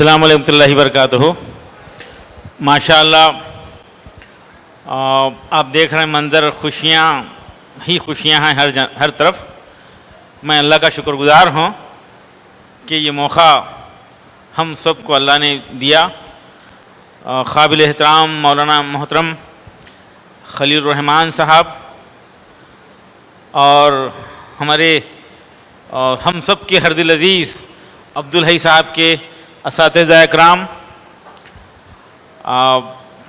السلام علیکم اللہ وبرکاتہ. ماشاء اللہ آپ دیکھ رہے ہیں منظر، خوشیاں ہی خوشیاں ہیں ہر طرف. میں اللہ کا شکر گزار ہوں کہ یہ موقع ہم سب کو اللہ نے دیا. قابل احترام مولانا محترم خلیل الرحمان صاحب اور ہمارے ہم سب کے ہر دل عزیز عبدالحی صاحب کے اساتذہ اکرام،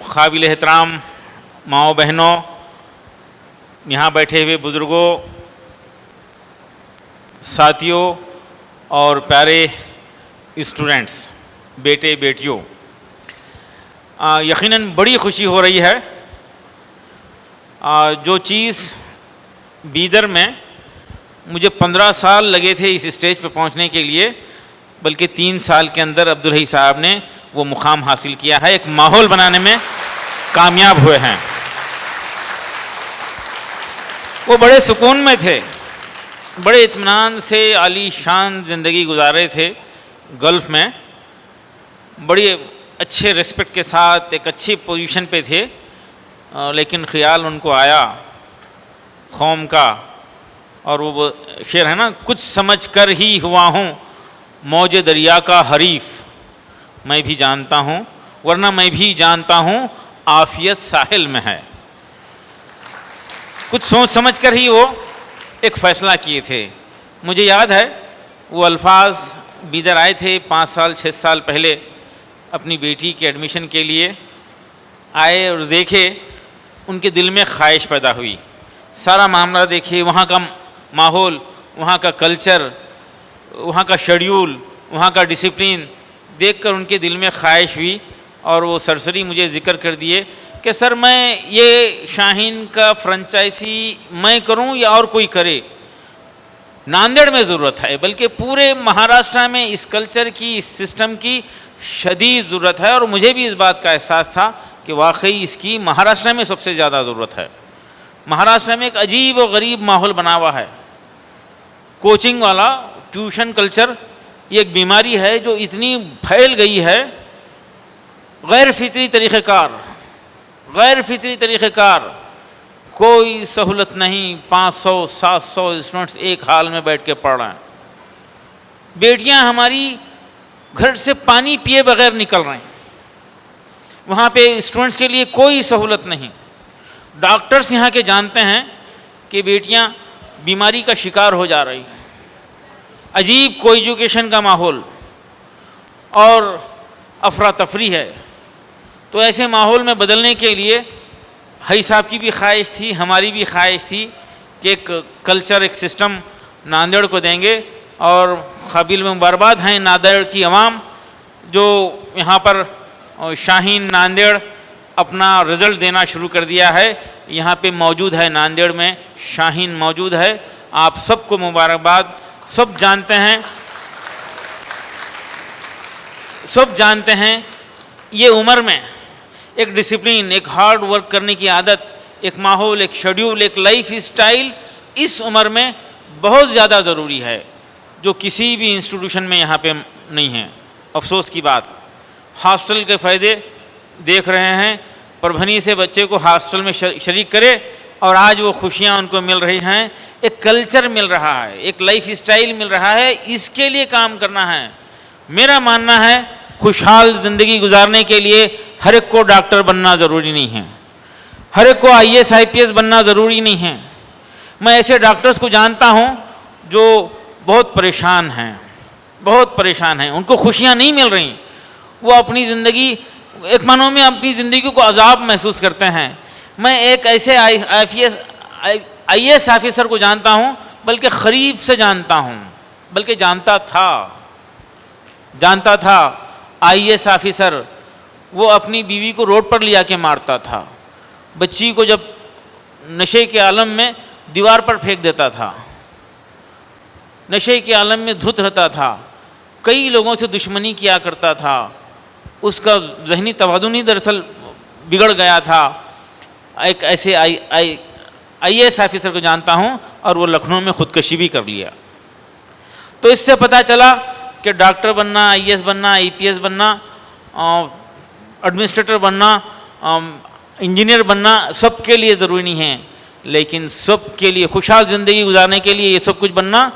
قابل احترام ماؤں بہنوں، یہاں بیٹھے ہوئے بزرگوں، ساتھیوں اور پیارے اسٹوڈنٹس، بیٹے بیٹیوں، یقیناً بڑی خوشی ہو رہی ہے. جو چیز بیدر میں مجھے 15 سال لگے تھے اس اسٹیج پہ پہنچنے کے لیے، بلکہ 3 سال کے اندر عبدالحی صاحب نے وہ مقام حاصل کیا ہے. ایک ماحول بنانے میں کامیاب ہوئے ہیں. وہ بڑے سکون میں تھے، بڑے اطمینان سے عالی شان زندگی گزارے تھے گلف میں، بڑی اچھے ریسپیکٹ کے ساتھ ایک اچھی پوزیشن پہ تھے. لیکن خیال ان کو آیا قوم کا، اور وہ شعر ہے نا، کچھ سمجھ کر ہی ہوا ہوں موج دریا کا حریف، میں بھی جانتا ہوں ورنہ میں بھی جانتا ہوں عافیت ساحل میں ہے. کچھ سوچ سمجھ کر ہی وہ ایک فیصلہ کیے تھے. مجھے یاد ہے وہ الفاظ بیدر آئے تھے 5 سال 6 سال پہلے، اپنی بیٹی کے ایڈمیشن کے لیے آئے اور دیکھے، ان کے دل میں خواہش پیدا ہوئی. سارا معاملہ دیکھے، وہاں کا ماحول، وہاں کا کلچر، وہاں کا شیڈیول، وہاں کا ڈسپلن دیکھ کر ان کے دل میں خواہش ہوئی. اور وہ سرسری مجھے ذکر کر دیے کہ سر میں یہ شاہین کا فرنچائزی میں کروں یا اور کوئی کرے، ناندیڑ میں ضرورت ہے، بلکہ پورے مہاراشٹرا میں اس کلچر کی، اس سسٹم کی شدید ضرورت ہے. اور مجھے بھی اس بات کا احساس تھا کہ واقعی اس کی مہاراشٹر میں سب سے زیادہ ضرورت ہے. مہاراشٹر میں ایک عجیب و غریب ماحول بنا ہوا ہے، کوچنگ والا ٹیوشن کلچر. یہ ایک بیماری ہے جو اتنی پھیل گئی ہے. غیر فطری طریقہ کار، غیر فطری طریقہ کار، کوئی سہولت نہیں. 500 700 اسٹوڈنٹس ایک ہال میں بیٹھ کے پڑھ رہے ہیں. بیٹیاں ہماری گھر سے پانی پیے بغیر نکل رہے ہیں. وہاں پہ اسٹوڈنٹس کے لیے کوئی سہولت نہیں. ڈاکٹرس یہاں کے جانتے ہیں کہ بیٹیاں بیماری کا شکار ہو جا رہی ہیں. عجیب کو ایجوکیشن کا ماحول اور افراتفری ہے. تو ایسے ماحول میں بدلنے کے لیے حی صاحب کی بھی خواہش تھی، ہماری بھی خواہش تھی کہ ایک کلچر، ایک سسٹم ناندیڑ کو دیں گے. اور قابل میں مبارکباد ہیں ناندیڑ کی عوام جو یہاں پر شاہین ناندیڑ اپنا رزلٹ دینا شروع کر دیا ہے. یہاں پہ موجود ہے، ناندیڑ میں شاہین موجود ہے. آپ سب کو مبارکباد. سب جانتے ہیں یہ عمر میں ایک ڈسپلن، ایک ہارڈ ورک کرنے کی عادت، ایک ماحول، ایک شیڈیول، ایک لائف اسٹائل اس عمر میں بہت زیادہ ضروری ہے، جو کسی بھی انسٹیٹیوشن میں یہاں پہ نہیں ہے. افسوس کی بات، ہاسٹل کے فائدے دیکھ رہے ہیں. پربھنی سے بچے کو ہاسٹل میں شریک کرے اور آج وہ خوشیاں ان کو مل رہی ہیں. ایک کلچر مل رہا ہے، ایک لائف اسٹائل مل رہا ہے. اس کے لیے کام کرنا ہے. میرا ماننا ہے خوشحال زندگی گزارنے کے لیے ہر ایک کو ڈاکٹر بننا ضروری نہیں ہے، ہر ایک کو IAS IPS بننا ضروری نہیں ہے. میں ایسے ڈاکٹرز کو جانتا ہوں جو بہت پریشان ہیں، بہت پریشان ہیں. ان کو خوشیاں نہیں مل رہی. وہ اپنی زندگی، ایک معنوں میں اپنی زندگی کو عذاب محسوس کرتے ہیں. میں ایک ایسے IAS آفیسر کو جانتا ہوں، بلکہ قریب سے جانتا ہوں، بلکہ جانتا تھا IAS آفیسر. وہ اپنی بیوی کو روڈ پر لیا کے مارتا تھا. بچی کو جب نشے کے عالم میں دیوار پر پھینک دیتا تھا. نشے کے عالم میں دھت رہتا تھا. کئی لوگوں سے دشمنی کیا کرتا تھا. اس کا ذہنی توازن ہی دراصل بگڑ گیا تھا. ایک ایسے IAS آفیسر کو جانتا ہوں اور وہ لکھنؤ میں خودکشی بھی کر لیا. تو اس سے پتہ چلا کہ ڈاکٹر بننا, IAS بننا, IPS بننا, ایڈمنسٹریٹر بننا, انجینئر بننا سب کے لیے ضروری نہیں ہے, لیکن سب کے لیے خوشحال زندگی گزارنے کے لیے یہ سب کچھ بننا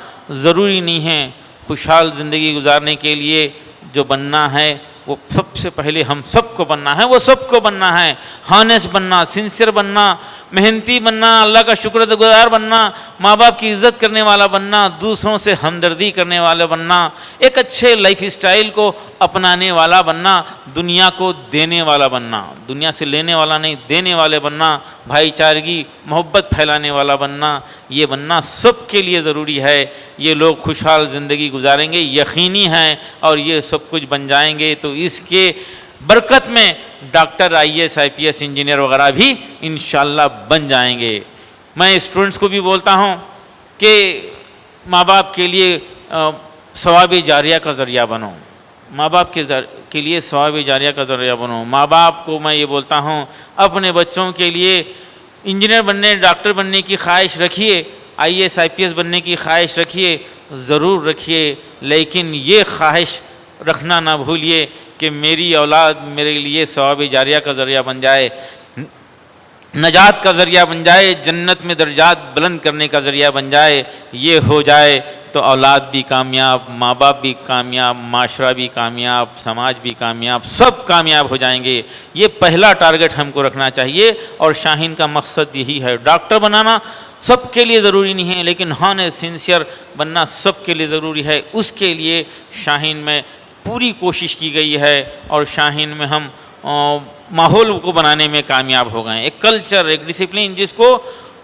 ضروری نہیں ہے. خوشحال زندگی گزارنے کے لیے جو بننا ہے وہ سب سے پہلے ہم سب کو بننا ہے, وہ سب کو بننا ہے. ہانیسٹ بننا, سنسیئر بننا, محنتی بننا, اللہ کا شکر گزار بننا, ماں باپ کی عزت کرنے والا بننا, دوسروں سے ہمدردی کرنے والا بننا, ایک اچھے لائف اسٹائل کو اپنانے والا بننا, دنیا کو دینے والا بننا, دنیا سے لینے والا نہیں دینے والے بننا, بھائی چارگی محبت پھیلانے والا بننا, یہ بننا سب کے لیے ضروری ہے. یہ لوگ خوشحال زندگی گزاریں گے یقینی ہے, اور یہ سب کچھ بن جائیں گے تو اس کے برکت میں ڈاکٹر, IAS, IPS, انجینئر وغیرہ بھی انشاءاللہ بن جائیں گے. میں اسٹوڈنٹس کو بھی بولتا ہوں کہ ماں باپ کے لیے ثواب جاریہ کا ذریعہ بنو, ماں باپ کے لیے ثواب جاریہ کا ذریعہ بنو. ماں باپ کو میں یہ بولتا ہوں اپنے بچوں کے لیے انجینئر بننے, ڈاکٹر بننے کی خواہش رکھیے, IAS, IPS بننے کی خواہش رکھیے, ضرور رکھیے, لیکن یہ خواہش رکھنا نہ بھولیے کہ میری اولاد میرے لیے ثواب جاریہ کا ذریعہ بن جائے, نجات کا ذریعہ بن جائے, جنت میں درجات بلند کرنے کا ذریعہ بن جائے. یہ ہو جائے تو اولاد بھی کامیاب, ماں باپ بھی کامیاب, معاشرہ بھی کامیاب, سماج بھی کامیاب, سب کامیاب ہو جائیں گے. یہ پہلا ٹارگٹ ہم کو رکھنا چاہیے, اور شاہین کا مقصد یہی ہے. ڈاکٹر بنانا سب کے لیے ضروری نہیں ہے, لیکن ہانیسٹ, سنسیئر بننا سب کے لیے ضروری ہے. اس کے لیے شاہین میں پوری کوشش کی گئی ہے, اور شاہین میں ہم ماحول کو بنانے میں کامیاب ہو گئے. ایک کلچر, ایک ڈسپلن جس کو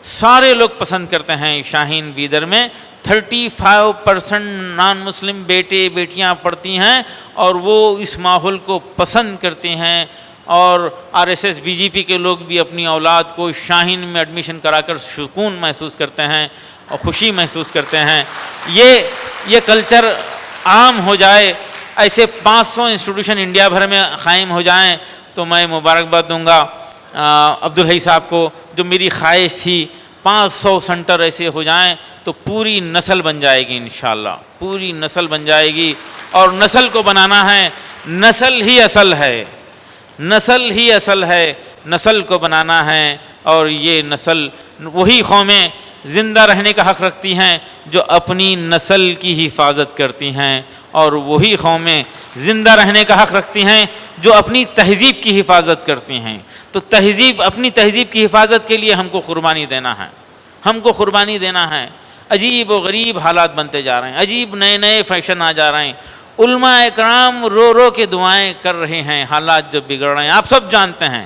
سارے لوگ پسند کرتے ہیں. شاہین بیدر میں 35% نان مسلم بیٹے بیٹیاں پڑھتی ہیں, اور وہ اس ماحول کو پسند کرتے ہیں, اور RSS, BJP کے لوگ بھی اپنی اولاد کو شاہین میں ایڈمیشن کرا کر سکون محسوس کرتے ہیں اور خوشی محسوس کرتے ہیں. یہ کلچر عام ہو جائے, ایسے 500 انسٹیٹیوشن انڈیا بھر میں قائم ہو جائیں تو میں مبارکباد دوں گا عبدالحی صاحب کو. جو میری خواہش تھی 500 سنٹر ایسے ہو جائیں تو پوری نسل بن جائے گی انشاءاللہ, پوری نسل بن جائے گی. اور نسل کو بنانا ہے, نسل ہی اصل ہے, نسل ہی اصل ہے, نسل کو بنانا ہے. اور یہ نسل, وہی قومیں زندہ رہنے کا حق رکھتی ہیں جو اپنی نسل کی حفاظت کرتی ہیں, اور وہی قومیں زندہ رہنے کا حق رکھتی ہیں جو اپنی تہذیب کی حفاظت کرتی ہیں. تو اپنی تہذیب کی حفاظت کے لیے ہم کو قربانی دینا ہے, ہم کو قربانی دینا ہے. عجیب و غریب حالات بنتے جا رہے ہیں, عجیب نئے فیشن آ جا رہے ہیں. علماء اکرام رو رو کے دعائیں کر رہے ہیں, حالات جو بگڑ رہے ہیں آپ سب جانتے ہیں,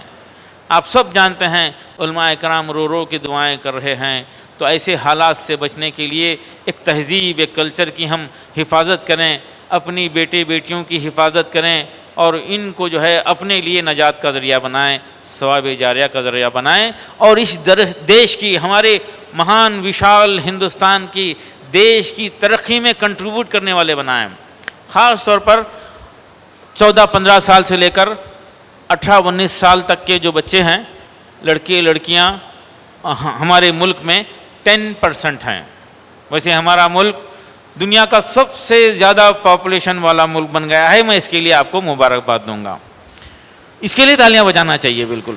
آپ سب جانتے ہیں. علماء اکرام رو رو کے دعائیں کر رہے ہیں. تو ایسے حالات سے بچنے کے لیے ایک تہذیب, ایک کلچر کی ہم حفاظت کریں, اپنی بیٹے بیٹیوں کی حفاظت کریں, اور ان کو جو ہے اپنے لیے نجات کا ذریعہ بنائیں, ثواب جاریہ کا ذریعہ بنائیں, اور اس دیش کی, ہمارے مہان وشال ہندوستان کی دیش کی ترقی میں کنٹریبیوٹ کرنے والے بنائیں. خاص طور پر 14-15 سال سے لے کر 18-19 سال تک کے جو بچے ہیں, لڑکے لڑکیاں, ہمارے ملک میں 10% ہیں. ویسے ہمارا ملک دنیا کا سب سے زیادہ پاپولیشن والا ملک بن گیا ہے. میں اس کے لیے آپ کو مبارکباد دوں گا, اس کے لیے تالیاں بجانا چاہیے. بالکل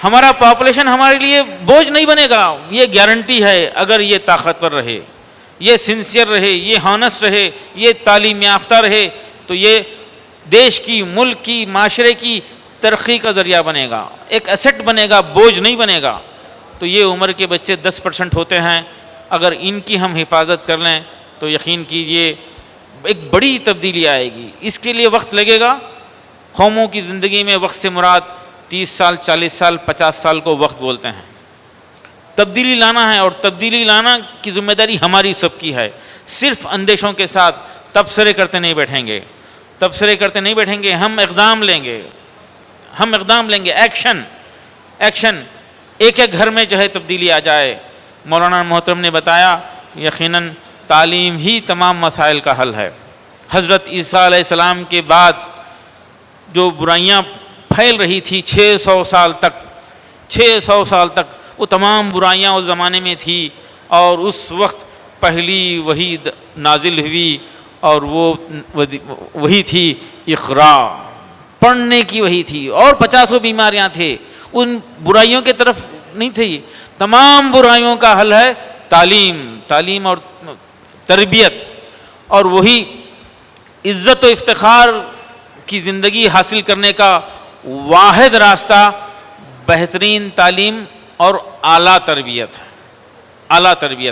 ہمارا پاپولیشن ہمارے لیے بوجھ نہیں بنے گا, یہ گارنٹی ہے. اگر یہ طاقتور رہے, یہ سنسیئر رہے, یہ ہانسٹ رہے, یہ تعلیم یافتہ رہے, تو یہ دیش کی, ملک کی, معاشرے کی ترقی کا ذریعہ بنے گا, ایک ایسٹ بنے گا, بوجھ نہیں بنے گا. تو یہ عمر کے بچے 10% ہوتے ہیں, اگر ان کی ہم حفاظت کر لیں تو یقین کیجئے ایک بڑی تبدیلی آئے گی. اس کے لیے وقت لگے گا. قوموں کی زندگی میں وقت سے مراد 30 سال, 40 سال, 50 سال کو وقت بولتے ہیں. تبدیلی لانا ہے, اور تبدیلی لانا کی ذمہ داری ہماری سب کی ہے. صرف اندیشوں کے ساتھ تبصرے کرتے نہیں بیٹھیں گے, تبصرے کرتے نہیں بیٹھیں گے. ہم اقدام لیں گے, ہم اقدام لیں گے. ایکشن. ایک ایک گھر میں جو ہے تبدیلی آ جائے. مولانا محترم نے بتایا یقیناً تعلیم ہی تمام مسائل کا حل ہے. حضرت عیسیٰ علیہ السلام کے بعد جو برائیاں پھیل رہی تھی 600 سال تک وہ تمام برائیاں اس زمانے میں تھی, اور اس وقت پہلی وحی نازل ہوئی اور وہ وہی تھی اقرا، پڑھنے کی وہی تھی، اور 50 بیماریاں تھے، ان برائیوں کے طرف نہیں تھی. تمام برائیوں کا حل ہے تعلیم اور تربیت، اور وہی عزت و افتخار کی زندگی حاصل کرنے کا واحد راستہ بہترین تعلیم اور اعلیٰ تربیت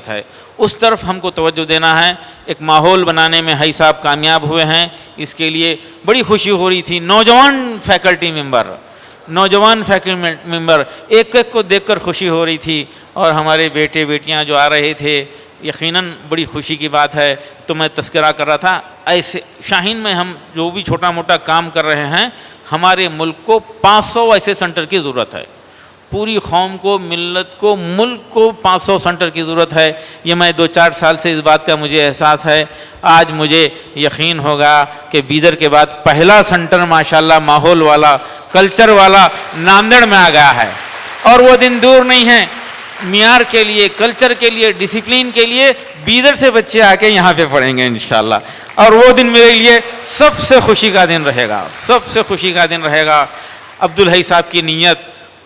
ہے. اس طرف ہم کو توجہ دینا ہے. ایک ماحول بنانے میں حی صاحب کامیاب ہوئے ہیں، اس کے لیے بڑی خوشی ہو رہی تھی. نوجوان فیکلٹی ممبر ایک ایک کو دیکھ کر خوشی ہو رہی تھی، اور ہمارے بیٹے بیٹیاں جو آ رہے تھے، یقیناً بڑی خوشی کی بات ہے. تو میں تذکرہ کر رہا تھا، ایسے شاہین میں ہم جو بھی چھوٹا موٹا کام کر رہے ہیں، ہمارے ملک کو 500 ایسے سنٹر کی ضرورت ہے. پوری قوم کو، ملت کو، ملک کو 500 سنٹر کی ضرورت ہے. یہ میں 2-4 سال سے اس بات کا مجھے احساس ہے. آج مجھے یقین ہوگا کہ بیدر کے بعد پہلا سنٹر ماشاءاللہ ماحول والا، کلچر والا ناندیڑ میں آ گیا ہے، اور وہ دن دور نہیں ہے. معیار کے لیے، کلچر کے لیے، ڈسپلین کے لیے بیدر سے بچے آ کے یہاں پہ پڑھیں گے انشاءاللہ. اور وہ دن میرے لیے سب سے خوشی کا دن رہے گا. عبدالحی صاحب کی نیت،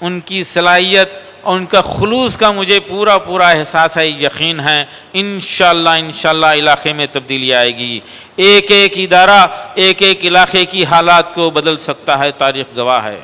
ان کی صلاحیت اور ان کا خلوص کا مجھے پورا احساس ہے، یقین ہے. انشاءاللہ علاقے میں تبدیلی آئے گی. ایک ادارہ، ایک علاقے کی حالات کو بدل سکتا ہے، تاریخ گواہ ہے.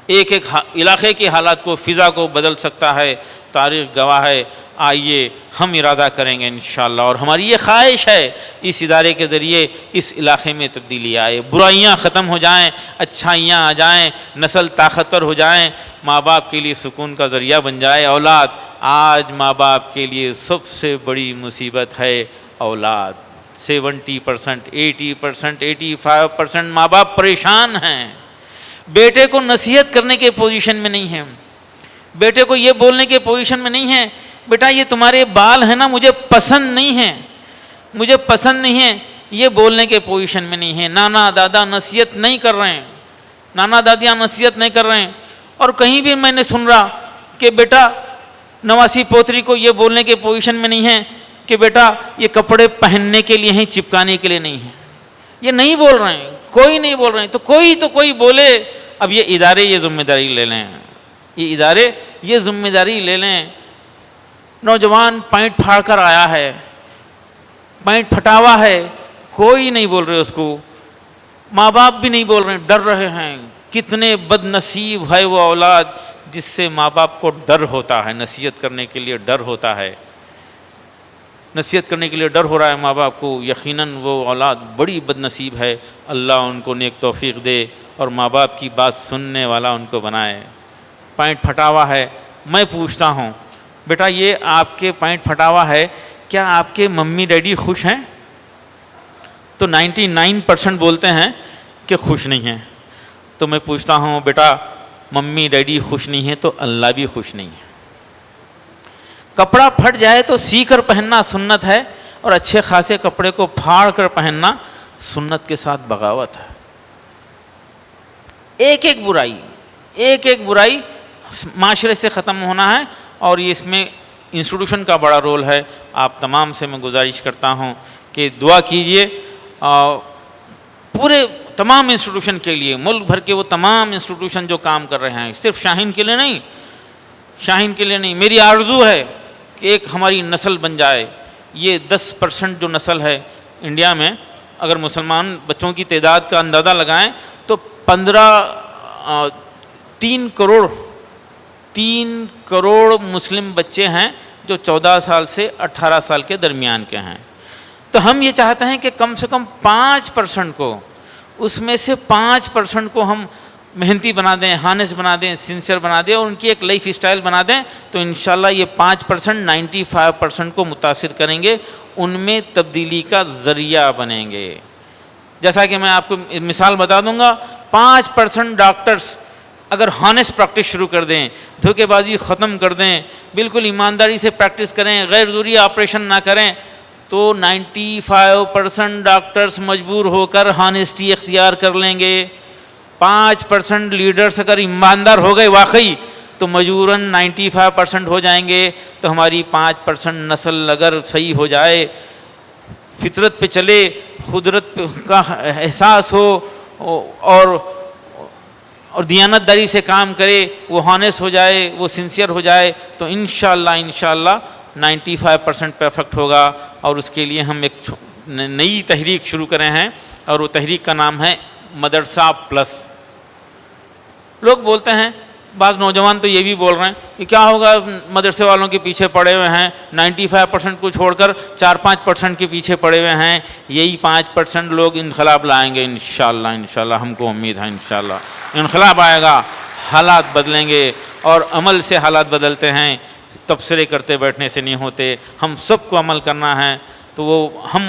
ایک علاقے کی حالات کو، فضا کو بدل سکتا ہے، تاریخ گواہ ہے. آئیے ہم ارادہ کریں گے انشاءاللہ، اور ہماری یہ خواہش ہے اس ادارے کے ذریعے اس علاقے میں تبدیلی آئے، برائیاں ختم ہو جائیں، اچھائیاں آ جائیں، نسل طاقتور ہو جائیں، ماں باپ کے لیے سکون کا ذریعہ بن جائے اولاد. آج ماں باپ کے لیے سب سے بڑی مصیبت ہے اولاد. 70%، 80%، 85% ماں باپ پریشان ہیں. بیٹے کو نصیحت کرنے کے پوزیشن میں نہیں ہیں، بیٹے کو یہ بولنے کے پوزیشن میں نہیں ہیں، بیٹا یہ تمہارے بال ہیں نا، مجھے پسند نہیں ہیں، یہ بولنے کے پوزیشن میں نہیں ہیں. نانا دادا نصیحت نہیں کر رہے ہیں، نانا دادیاں نصیحت نہیں کر رہے ہیں. اور کہیں بھی میں نے سن رہا کہ بیٹا نواسی پوتری کو یہ بولنے کے پوزیشن میں نہیں ہے کہ بیٹا یہ کپڑے پہننے کے لیے ہیں، چپکانے کے لیے نہیں ہیں. یہ نہیں بول رہے ہیں، کوئی نہیں بول رہے ہیں. تو کوئی بولے. اب یہ ادارے یہ ذمہ داری لے لیں. نوجوان پینٹ پھاڑ کر آیا ہے، پینٹ پھٹا ہوا ہے، کوئی نہیں بول رہے اس کو، ماں باپ بھی نہیں بول رہے، ڈر رہے ہیں. کتنے بد نصیب ہے وہ اولاد جس سے ماں باپ کو ڈر ہوتا ہے، نصیحت کرنے کے لیے ڈر ہوتا ہے، نصیحت کرنے کے لیے ڈر ہو رہا ہے ماں باپ کو. یقیناً وہ اولاد بڑی بد نصیب ہے. اللہ ان کو نیک توفیق دے اور ماں باپ کی بات سننے والا ان کو بنائے. پینٹ پھٹا ہوا ہے، میں پوچھتا ہوں بیٹا یہ آپ کے پینٹ پھٹا ہوا ہے، کیا آپ کے ممی ڈیڈی خوش ہیں؟ تو 99% بولتے ہیں کہ خوش نہیں ہیں. تو میں پوچھتا ہوں بیٹا ممی ڈیڈی خوش نہیں ہیں تو اللہ بھی خوش نہیں ہے. کپڑا پھٹ جائے تو سی کر پہننا سنت ہے، اور اچھے خاصے کپڑے کو پھاڑ کر پہننا سنت کے ساتھ بغاوت ہے. ایک ایک برائی معاشرے سے ختم ہونا ہے، اور اس میں انسٹیٹیوشن کا بڑا رول ہے. آپ تمام سے میں گزارش کرتا ہوں کہ دعا کیجئے پورے تمام انسٹیٹیوشن کے لیے، ملک بھر کے وہ تمام انسٹیٹیوشن جو کام کر رہے ہیں، صرف شاہین کے لیے نہیں. میری آرزو ہے کہ ایک ہماری نسل بن جائے. یہ 10% جو نسل ہے انڈیا میں، اگر مسلمان بچوں کی تعداد کا اندازہ لگائیں تو 3 کروڑ مسلم بچے ہیں جو 14 سال سے 18 سال کے درمیان کے ہیں. تو ہم یہ چاہتے ہیں کہ کم سے کم 5% کو، اس میں سے 5% کو ہم محنتی بنا دیں، ہانس بنا دیں، سنسیئر بنا دیں، اور ان کی ایک لائف اسٹائل بنا دیں. تو انشاءاللہ یہ 5% 95% کو متاثر کریں گے، ان میں تبدیلی کا ذریعہ بنیں گے. جیسا کہ میں آپ کو مثال بتا دوں گا، 5% ڈاکٹرز اگر ہانس پریکٹس شروع کر دیں، دھوکے بازی ختم کر دیں، بالکل ایمانداری سے پریکٹس کریں، غیر ضروری آپریشن نہ کریں، تو 95% ڈاکٹرز مجبور ہو کر ہانیسٹی اختیار کر لیں گے. 5% لیڈرز اگر ایماندار ہو گئے واقعی، تو مجبوراً 95% ہو جائیں گے. تو ہماری 5% نسل اگر صحیح ہو جائے, فطرت پہ چلے, قدرت کا احساس ہو اور دیانت داری سے کام کرے, وہ ہانیس ہو جائے, وہ سنسیئر ہو جائے, تو انشاءاللہ 95% پرفیکٹ ہوگا. اور اس کے لیے ہم ایک نئی تحریک شروع کرے ہیں, اور وہ تحریک کا نام ہے مدرسہ پلس. لوگ بولتے ہیں, بعض نوجوان تو یہ بھی بول رہے ہیں کہ کیا ہوگا, مدرسے والوں کے پیچھے پڑے ہوئے ہیں, 95% کو چھوڑ کر 4-5% کے پیچھے پڑے ہوئے ہیں, یہی 5% لوگ انقلاب لائیں گے انشاءاللہ. ہم کو امید ہے انشاءاللہ انقلاب آئے گا, حالات بدلیں گے, اور عمل سے حالات بدلتے ہیں, تبصرے کرتے بیٹھنے سے نہیں ہوتے. ہم سب کو عمل کرنا ہے. تو وہ ہم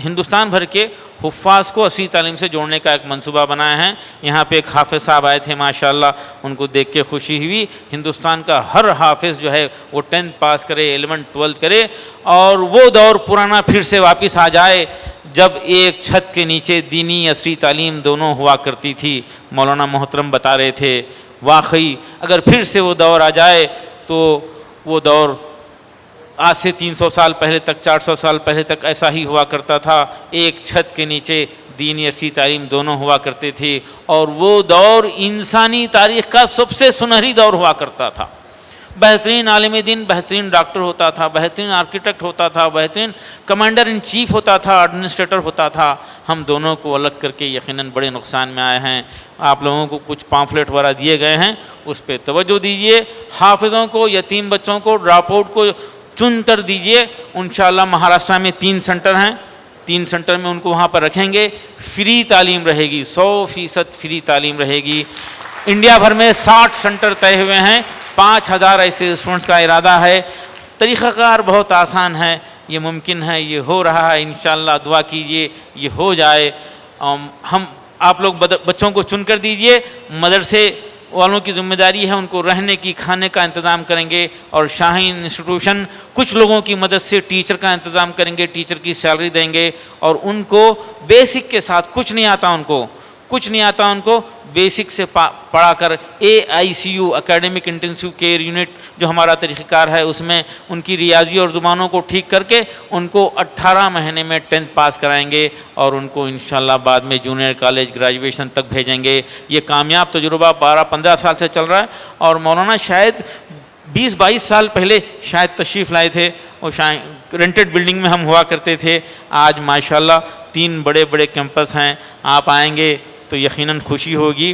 ہندوستان بھر کے حفاظ کو اصلی تعلیم سے جوڑنے کا ایک منصوبہ بنائے ہیں. یہاں پہ ایک حافظ صاحب آئے تھے, ماشاءاللہ ان کو دیکھ کے خوشی ہوئی. ہندوستان کا ہر حافظ جو ہے وہ 10th پاس کرے, 11th 12th کرے, اور وہ دور پرانا پھر سے واپس آ جائے جب ایک چھت کے نیچے دینی اصلی تعلیم دونوں ہوا کرتی تھی. مولانا محترم بتا رہے تھے, واقعی اگر پھر سے وہ دور آ جائے تو وہ دور آج سے 300 سال پہلے تک, 400 سال پہلے تک ایسا ہی ہوا کرتا تھا. ایک چھت کے نیچے دینی اصلی تعلیم دونوں ہوا کرتے تھے, اور وہ دور انسانی تاریخ کا سب سے سنہری دور ہوا کرتا تھا. بہترین عالم دین, بہترین ڈاکٹر ہوتا تھا, بہترین آرکیٹیکٹ ہوتا تھا, بہترین کمانڈر ان چیف ہوتا تھا, ایڈمنسٹریٹر ہوتا تھا. ہم دونوں کو الگ کر کے یقیناً بڑے نقصان میں آئے ہیں. آپ لوگوں کو کچھ پامفلیٹ وغیرہ دیے گئے ہیں, اس پہ توجہ دیجیے. حافظوں کو, یتیم بچوں کو, ڈراپ آؤٹ کو چن کر دیجیے. انشاءاللہ مہاراشٹر میں 3 سینٹر ہیں, 3 سینٹر میں ان کو وہاں پر رکھیں گے. فری تعلیم رہے گی, 100% فری تعلیم رہے گی. انڈیا بھر میں 60 سینٹر طے ہوئے ہیں, 5000 ایسے اسٹوڈنٹس کا ارادہ ہے. طریقہ کار بہت آسان ہے, یہ ممکن ہے, یہ ہو رہا ہے. انشاءاللہ دعا کیجئے یہ ہو جائے. ہم آپ لوگ بچوں کو چن کر دیجئے. مدرسے والوں کی ذمہ داری ہے, ان کو رہنے کی, کھانے کا انتظام کریں گے. اور شاہین انسٹیٹیوشن کچھ لوگوں کی مدد سے ٹیچر کا انتظام کریں گے, ٹیچر کی سیلری دیں گے. اور ان کو بیسک کے ساتھ, کچھ نہیں آتا ان کو بیسک سے پڑھا کر AICU اکیڈمک انٹینسیو کیئر یونٹ جو ہمارا طریقہ کار ہے, اس میں ان کی ریاضی اور زبانوں کو ٹھیک کر کے ان کو 18 مہینے میں 10th پاس کرائیں گے, اور ان کو انشاءاللہ بعد میں جونیئر کالج گریجویشن تک بھیجیں گے. یہ کامیاب تجربہ 12-15 سال سے چل رہا ہے. اور مولانا شاید 20-22 سال پہلے شاید تشریف لائے تھے, اور شاید رینٹڈ بلڈنگ میں ہم ہوا کرتے تھے. آج ماشاءاللہ 3 بڑے کیمپس ہیں. آپ آئیں گے تو یقیناً خوشی ہوگی.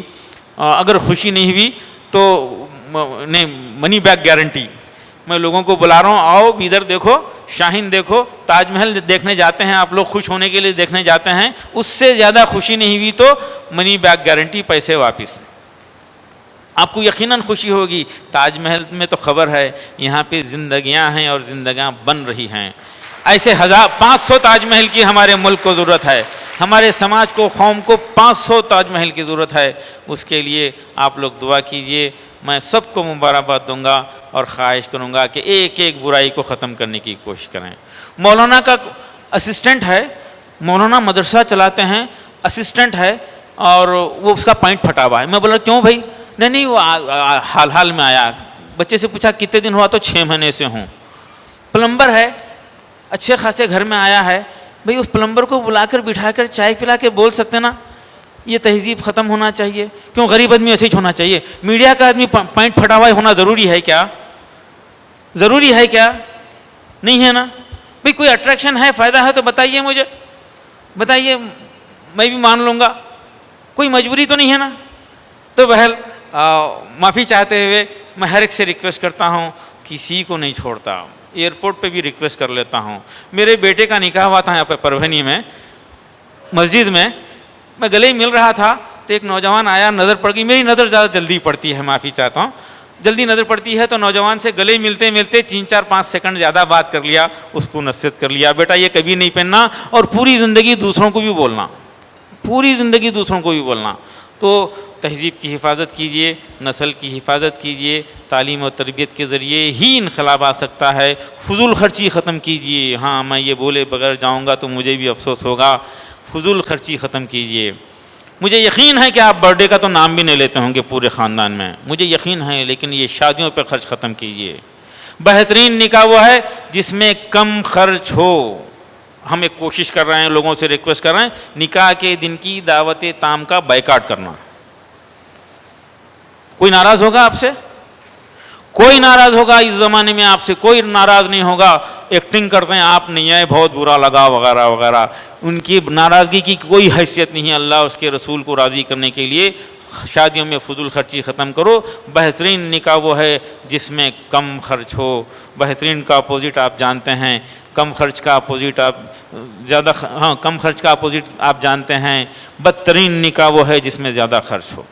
اگر خوشی نہیں ہوئی تو نہیں, منی بیک گارنٹی. میں لوگوں کو بلا رہا ہوں, آؤ ادھر دیکھو, شاہین دیکھو, تاج محل دیکھنے جاتے ہیں آپ لوگ, خوش ہونے کے لیے دیکھنے جاتے ہیں. اس سے زیادہ خوشی نہیں ہوئی تو منی بیک گارنٹی, پیسے واپس. آپ کو یقیناً خوشی ہوگی. تاج محل میں تو خبر ہے, یہاں پہ زندگیاں ہیں اور زندگیاں بن رہی ہیں. ایسے 500 تاج محل کی ہمارے ملک کو ضرورت ہے, ہمارے سماج کو, قوم کو 500 تاج محل کی ضرورت ہے. اس کے لیے آپ لوگ دعا کیجئے. میں سب کو مبارکباد دوں گا اور خواہش کروں گا کہ ایک برائی کو ختم کرنے کی کوشش کریں. مولانا کا اسسٹنٹ ہے, مولانا مدرسہ چلاتے ہیں, اسسٹنٹ ہے, اور وہ اس کا پوائنٹ پھٹا ہوا ہے. میں بولا کیوں بھائی؟ نہیں وہ حال میں آیا. بچے سے پوچھا کتنے دن ہوا, تو 6 مہینے سے ہوں. پلمبر ہے, اچھے خاصے گھر میں آیا ہے. بھئی اس پلمبر کو بلا کر بٹھا کر چائے پلا کے بول سکتے نا, یہ تہذیب ختم ہونا چاہیے. کیوں غریب آدمی ایسے ہی ہونا چاہیے؟ میڈیا کا آدمی پوائنٹ پھٹا ہوا ہونا ضروری ہے کیا؟ ضروری ہے کیا؟ نہیں ہے نا. بھئی کوئی اٹریکشن ہے, فائدہ ہے تو بتائیے, مجھے بتائیے, میں بھی مان لوں گا. کوئی مجبوری تو نہیں ہے نا. تو بہرحال معافی چاہتے ہوئے میں ہر ایک سے ریکویسٹ کرتا ہوں, کسی کو نہیں چھوڑتا. ایئرپورٹ پہ بھی ریکویسٹ کر لیتا ہوں. میرے بیٹے کا نکاح ہوا تھا یہاں پہ پربھنی میں, مسجد میں. میں گلے ہی مل رہا تھا تو ایک نوجوان آیا, نظر پڑ گئی. میری نظر زیادہ جلدی پڑتی ہے, معافی چاہتا ہوں, جلدی نظر پڑتی ہے. تو نوجوان سے گلے ملتے 3-4-5 سیکنڈ زیادہ بات کر لیا. اس کو نصیحت کر لیا, بیٹا یہ کبھی نہیں پہننا, اور پوری زندگی دوسروں کو بھی بولنا, پوری زندگی دوسروں کو بھی بولنا. تو تہذیب کی حفاظت کیجئے, نسل کی حفاظت کیجئے. تعلیم و تربیت کے ذریعے ہی انقلاب آ سکتا ہے. فضول خرچی ختم کیجئے. ہاں, میں یہ بولے بغیر جاؤں گا تو مجھے بھی افسوس ہوگا. فضول خرچی ختم کیجئے. مجھے یقین ہے کہ آپ برتھ ڈے کا تو نام بھی نہیں لیتے ہوں گے پورے خاندان میں، مجھے یقین ہے، لیکن یہ شادیوں پہ خرچ ختم کیجئے۔ بہترین نکاح وہ ہے جس میں کم خرچ ہو۔ ہم ایک کوشش کر رہے ہیں، لوگوں سے ریکویسٹ کر رہے ہیں، نکاح کے دن کی دعوت تام کا بائیکاٹ کرنا۔ کوئی ناراض ہوگا آپ سے؟ کوئی ناراض ہوگا؟ اس زمانے میں آپ سے کوئی ناراض نہیں ہوگا۔ ایکٹنگ کرتے ہیں آپ نہیں آئے، بہت برا لگا وغیرہ وغیرہ، ان کی ناراضگی کی کوئی حیثیت نہیں ہے۔ اللہ اس کے رسول کو راضی کرنے کے لیے شادیوں میں فضول خرچی ختم کرو۔ بہترین نکاح وہ ہے جس میں کم خرچ ہو۔ بہترین کا اپوزٹ آپ جانتے ہیں، کم خرچ کا اپوزٹ آپ کم خرچ کا اپوزٹ آپ جانتے ہیں، بدترین نکاح وہ ہے جس میں زیادہ خرچ ہو۔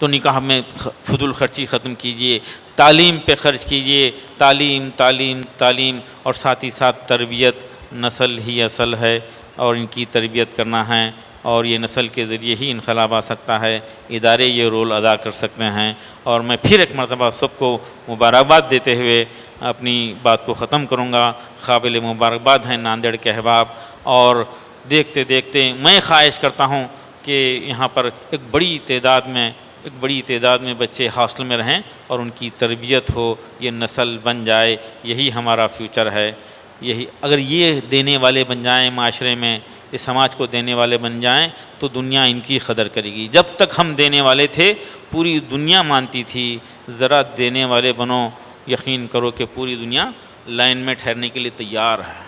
تو نکاح میں فضول خرچی ختم کیجئے، تعلیم پہ خرچ کیجئے، تعلیم تعلیم تعلیم، اور ساتھ ہی ساتھ تربیت۔ نسل ہی اصل ہے اور ان کی تربیت کرنا ہے، اور یہ نسل کے ذریعے ہی انقلاب آ سکتا ہے۔ ادارے یہ رول ادا کر سکتے ہیں۔ اور میں پھر ایک مرتبہ سب کو مبارکباد دیتے ہوئے اپنی بات کو ختم کروں گا۔ قابل مبارکباد ہیں ناندیڑ کے احباب، اور دیکھتے دیکھتے میں خواہش کرتا ہوں کہ یہاں پر ایک بڑی تعداد میں بچے ہاسٹل میں رہیں اور ان کی تربیت ہو، یہ نسل بن جائے، یہی ہمارا فیوچر ہے۔ یہی اگر یہ دینے والے بن جائیں معاشرے میں، اس سماج کو دینے والے بن جائیں، تو دنیا ان کی قدر کرے گی۔ جب تک ہم دینے والے تھے پوری دنیا مانتی تھی، ذرا دینے والے بنو، یقین کرو کہ پوری دنیا لائن میں ٹھہرنے کے لیے تیار ہے۔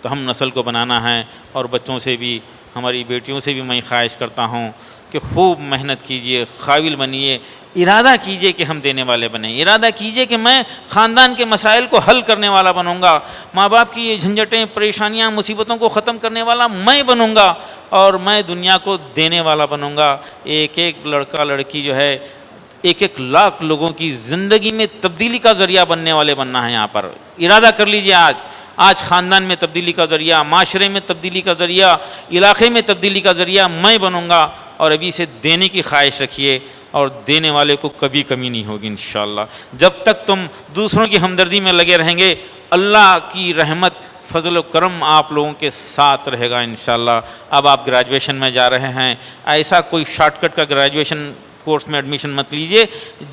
تو ہم نسل کو بنانا ہے، اور بچوں سے بھی، ہماری بیٹیوں سے بھی میں خواہش کرتا ہوں کہ خوب محنت کیجئے، قابل بنیے، ارادہ کیجئے کہ ہم دینے والے بنیں، ارادہ کیجئے کہ میں خاندان کے مسائل کو حل کرنے والا بنوں گا، ماں باپ کی یہ جھنجھٹیں، پریشانیاں، مصیبتوں کو ختم کرنے والا میں بنوں گا، اور میں دنیا کو دینے والا بنوں گا۔ ایک ایک لڑکا لڑکی جو ہے، ایک ایک لاکھ لوگوں کی زندگی میں تبدیلی کا ذریعہ بننے والے بننا ہے۔ یہاں پر ارادہ کر لیجئے، آج خاندان میں تبدیلی کا ذریعہ، معاشرے میں تبدیلی کا ذریعہ، علاقے میں تبدیلی کا ذریعہ میں بنوں گا۔ اور ابھی سے دینے کی خواہش رکھیے، اور دینے والے کو کبھی کمی نہیں ہوگی انشاءاللہ۔ جب تک تم دوسروں کی ہمدردی میں لگے رہیں گے، اللہ کی رحمت، فضل و کرم آپ لوگوں کے ساتھ رہے گا انشاءاللہ۔ اب آپ گریجویشن میں جا رہے ہیں، ایسا کوئی شارٹ کٹ کا گریجویشن کورس میں ایڈمیشن مت لیجئے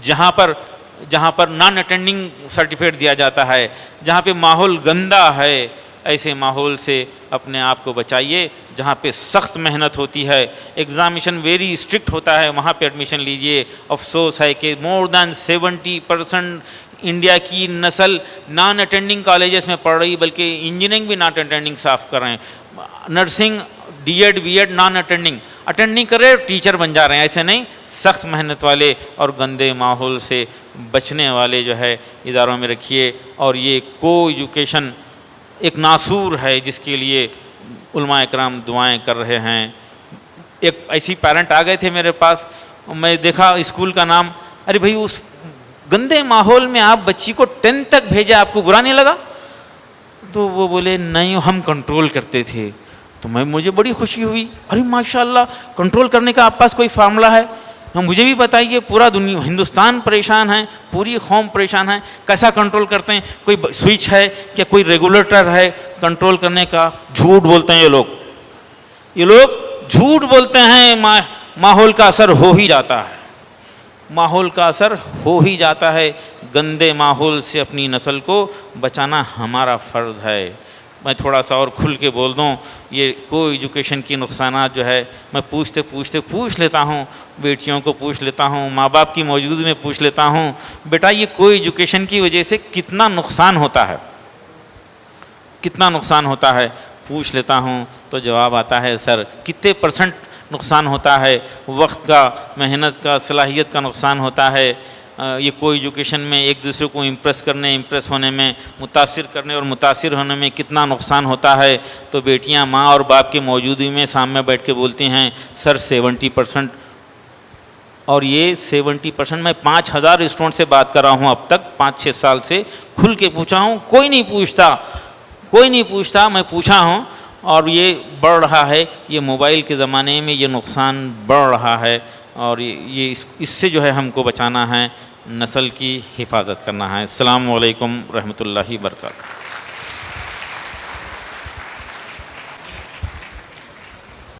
جہاں پر نان اٹینڈنگ سرٹیفکیٹ دیا جاتا ہے، جہاں پہ ماحول گندا ہے۔ ایسے ماحول سے اپنے آپ کو بچائیے جہاں پہ سخت محنت ہوتی ہے، ایگزامینیشن ویری اسٹرکٹ ہوتا ہے، وہاں پہ ایڈمیشن لیجئے۔ افسوس ہے کہ مور دین 70% انڈیا کی نسل نان اٹینڈنگ کالجز میں پڑھ رہی، بلکہ انجینئرنگ بھی نان اٹینڈنگ صاف کر رہے ہیں، nursing, D Ed B Ed non attending کر رہے، ٹیچر بن جا رہے ہیں۔ ایسے نہیں، سخت محنت والے اور گندے ماحول سے بچنے والے جو ہے اداروں میں رکھیے۔ اور یہ کو ایجوکیشن ایک ناسور ہے جس کے لیے علماء اکرام دعائیں کر رہے ہیں۔ ایک ایسی پیرنٹ آ گئے تھے میرے پاس، میں دیکھا اسکول کا نام، ارے بھائی اس گندے ماحول میں آپ بچی کو 10 تک بھیجا، آپ کو برا نہیں لگا؟ تو وہ بولے نہیں ہم کنٹرول کرتے تھے۔ تو مجھے بڑی خوشی ہوئی، ارے ماشاءاللہ کنٹرول کرنے کا آپ پاس کوئی فارمولہ ہے؟ مجھے بھی بتائیے، پورا دنیا ہندوستان پریشان ہے، پوری قوم پریشان ہے، کیسا کنٹرول کرتے ہیں؟ کوئی سوئچ ہے کہ کوئی ریگولیٹر ہے کنٹرول کرنے کا؟ جھوٹ بولتے ہیں یہ لوگ جھوٹ بولتے ہیں۔ ماحول کا اثر ہو ہی جاتا ہے، ماحول کا اثر ہو ہی جاتا ہے۔ گندے ماحول سے اپنی نسل کو بچانا ہمارا فرض ہے۔ میں تھوڑا سا اور کھل کے بول دوں، یہ کو ایجوکیشن کی نقصانات جو ہے میں پوچھ لیتا ہوں، بیٹیوں کو پوچھ لیتا ہوں، ماں باپ کی موجودگی میں پوچھ لیتا ہوں، بیٹا یہ کو ایجوکیشن کی وجہ سے کتنا نقصان ہوتا ہے، کتنا نقصان ہوتا ہے؟ پوچھ لیتا ہوں تو جواب آتا ہے سر کتنے % نقصان ہوتا ہے، وقت کا، محنت کا، صلاحیت کا نقصان ہوتا ہے۔ یہ کو ایجوکیشن میں ایک دوسرے کو امپریس ہونے میں، متاثر کرنے اور متاثر ہونے میں کتنا نقصان ہوتا ہے۔ تو بیٹیاں ماں اور باپ کی موجودگی میں سامنے بیٹھ کے بولتی ہیں سر 70%، اور یہ 70% میں 5000 اسٹوڈنٹ سے بات کر رہا ہوں اب تک، 5-6 سال سے کھل کے پوچھا ہوں، کوئی نہیں پوچھتا، میں پوچھا ہوں، اور یہ بڑھ رہا ہے۔ یہ موبائل کے زمانے میں یہ نقصان بڑھ رہا ہے، اور یہ اس سے جو ہے ہم کو بچانا ہے، نسل کی حفاظت کرنا ہے۔ السلام علیکم رحمۃ اللہ وبرکاتہ۔